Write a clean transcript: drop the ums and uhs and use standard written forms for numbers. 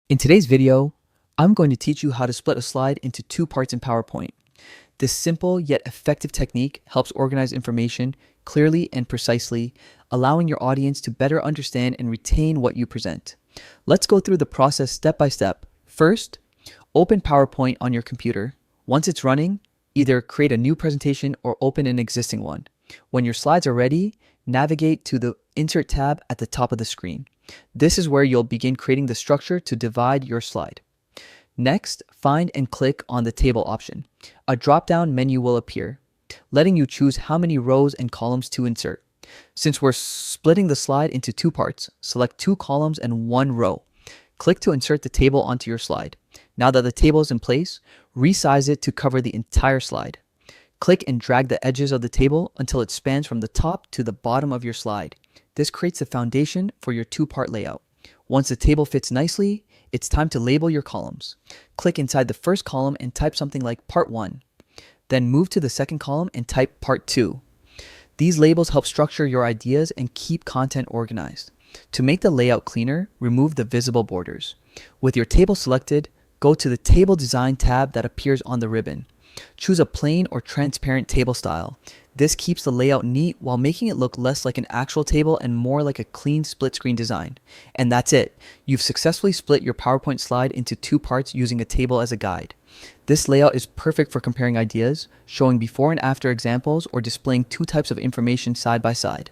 In today's video, I'm going to teach you how to split a slide into two parts in PowerPoint. This simple yet effective technique helps organize information clearly and precisely, allowing your audience to better understand and retain what you present. Let's go through the process step by step. First, open PowerPoint on your computer. Once it's running, either create a new presentation or open an existing one. When your slides are ready, navigate to the Insert tab at the top of the screen. This is where you'll begin creating the structure to divide your slide. Next, find and click on the Table option. A drop-down menu will appear, letting you choose how many rows and columns to insert. Since we're splitting the slide into two parts, select 2 columns and 1 row. Click to insert the table onto your slide. Now that the table is in place, resize it to cover the entire slide. Click and drag the edges of the table until it spans from the top to the bottom of your slide. This creates the foundation for your two-part layout. Once the table fits nicely, it's time to label your columns. Click inside the first column and type something like Part 1. Then move to the second column and type Part 2. These labels help structure your ideas and keep content organized. To make the layout cleaner, remove the visible borders. With your table selected, go to the Table Design tab that appears on the ribbon. Choose a plain or transparent table style. This keeps the layout neat while making it look less like an actual table and more like a clean split screen design. And that's it. You've successfully split your PowerPoint slide into two parts using a table as a guide. This layout is perfect for comparing ideas, showing before and after examples, or displaying two types of information side by side.